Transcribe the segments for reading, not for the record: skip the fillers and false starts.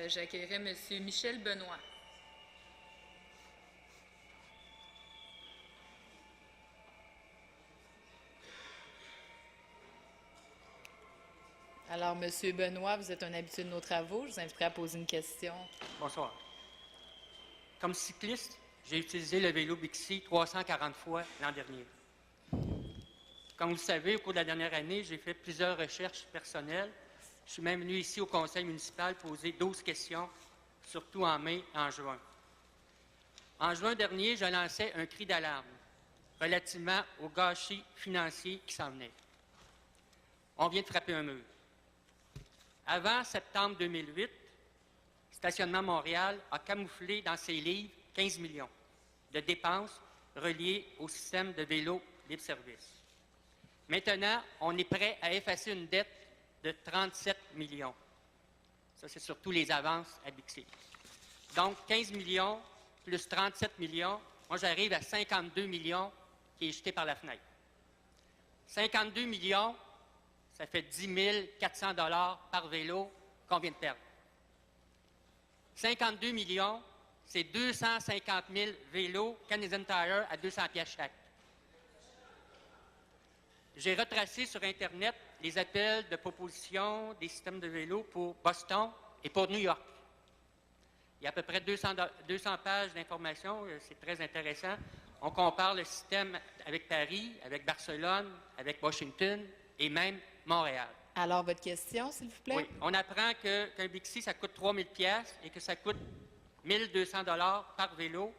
J'accueillerai M. Michel Benoît. Alors, M. Benoît, vous êtes un habitué de nos travaux. Je vous inviterai à poser une question. Bonsoir. Comme cycliste, j'ai utilisé le vélo Bixi 340 fois l'an dernier. Comme vous le savez, au cours de la dernière année, j'ai fait plusieurs recherches personnelles. Je suis même venu ici au conseil municipal poser 12 questions, surtout en mai et en juin. En juin dernier, je lançais un cri d'alarme relativement au gâchis financier qui s'en venait. On vient de frapper un mur. Avant septembre 2008, Stationnement Montréal a camouflé dans ses livres 15 millions de dépenses reliées au système de vélo libre-service. Maintenant, on est prêt à effacer une dette de 37 millions. Ça, c'est surtout les avances à Bixi. Donc, 15 millions plus 37 millions, moi, j'arrive à 52 millions qui est jeté par la fenêtre. 52 millions, ça fait 10 400 $ par vélo qu'on vient de perdre. 52 millions, c'est 250 000 vélos Canadian Tire à 200 $ chaque. J'ai retracé sur Internet les appels de proposition des systèmes de vélo pour Boston et pour New York. Il y a à peu près 200 pages d'informations, c'est très intéressant. On compare le système avec Paris, avec Barcelone, avec Washington et même Montréal. Alors, votre question, s'il vous plaît? Oui, on apprend qu'un Bixi, ça coûte 3 000 $ et que ça coûte 1 200 $ par vélo.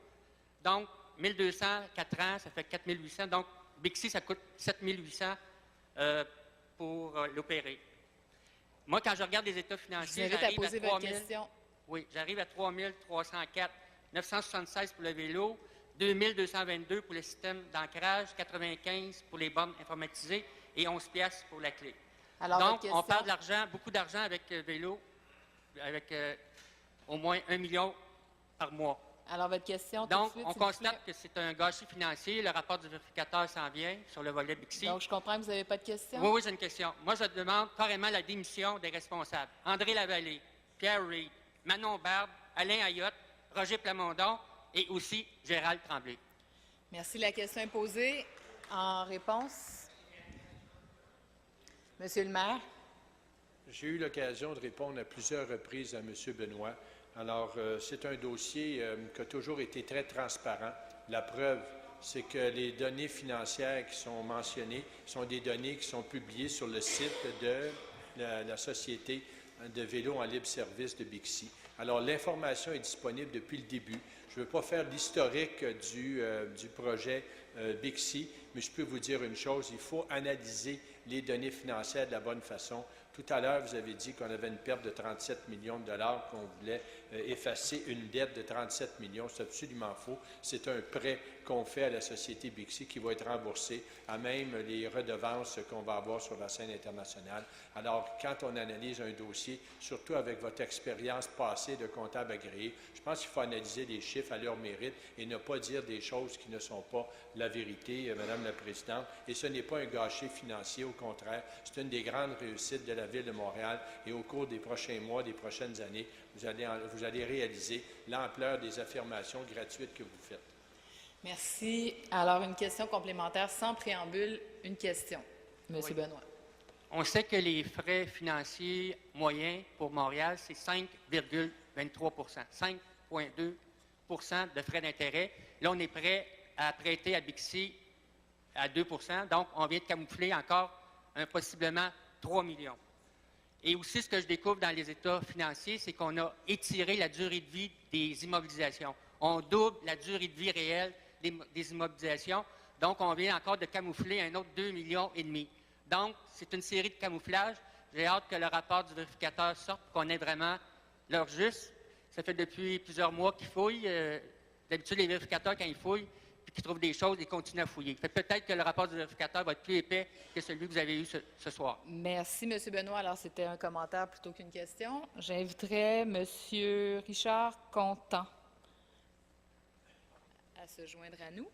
Donc, 1 200, 4 ans, ça fait 4 800. Donc, Bixi, ça coûte 7 800 pour l'opérer. Moi, quand je regarde les états financiers, j'arrive à 3 000. Oui, j'arrive à 3 304, 976 pour le vélo, 2 222 pour le système d'ancrage, 95 pour les bornes informatisées et 11 $ pour la clé. Alors, donc, on perd de l'argent, beaucoup d'argent avec vélo, avec au moins 1 million par mois. Alors, votre question, donc, tout de suite, on constate que c'est un gâchis financier. Le rapport du vérificateur s'en vient sur le volet Bixi. Donc, je comprends que vous n'avez pas de question? Oui, oui, j'ai une question. Moi, je demande carrément la démission des responsables. André Lavallée, Pierre Reid, Manon Barbe, Alain Ayotte, Roger Plamondon et aussi Gérald Tremblay. Merci. La question est posée. En réponse, Monsieur le maire. J'ai eu l'occasion de répondre à plusieurs reprises à M. Benoît. Alors, c'est un dossier qui a toujours été très transparent. La preuve, c'est que les données financières qui sont mentionnées sont des données qui sont publiées sur le site de la Société de vélo en libre service de Bixi. Alors, l'information est disponible depuis le début. Je ne veux pas faire l'historique du projet Bixi, mais je peux vous dire une chose, il faut analyser les données financières de la bonne façon. Tout à l'heure, vous avez dit qu'on avait une perte de 37 millions de dollars, qu'on voulait effacer une dette de 37 millions. C'est absolument faux. C'est un prêt qu'on fait à la société Bixi qui va être remboursé à même les redevances qu'on va avoir sur la scène internationale. Alors, quand on analyse un dossier, surtout avec votre expérience passée de comptable agréé, je pense qu'il faut analyser les chiffres à leur mérite et ne pas dire des choses qui ne sont pas la vérité, Madame la Présidente. Et ce n'est pas un gâchis financier, au contraire, c'est une des grandes réussites de la Ville de Montréal. Et au cours des prochains mois, des prochaines années, vous allez réaliser l'ampleur des affirmations gratuites que vous faites. Merci. Alors, une question complémentaire sans préambule. Une question. Monsieur Benoît. On sait que les frais financiers moyens pour Montréal, c'est 5,23 5,2 % de frais d'intérêt. Là, on est prêt à prêter à Bixi à 2 %. Donc, on vient de camoufler encore possiblement 3 millions. Et aussi, ce que je découvre dans les états financiers, c'est qu'on a étiré la durée de vie des immobilisations. On double la durée de vie réelle des immobilisations. Donc, on vient encore de camoufler un autre 2,5 millions. Donc, c'est une série de camouflages. J'ai hâte que le rapport du vérificateur sorte pour qu'on ait vraiment l'heure juste. Ça fait depuis plusieurs mois qu'ils fouillent. D'habitude, les vérificateurs, quand ils fouillent, puis qu'ils trouvent des choses, ils continuent à fouiller. Peut-être que le rapport du vérificateur va être plus épais que celui que vous avez eu ce soir. Merci, M. Benoît. Alors, c'était un commentaire plutôt qu'une question. J'inviterai M. Richard Contant à se joindre à nous.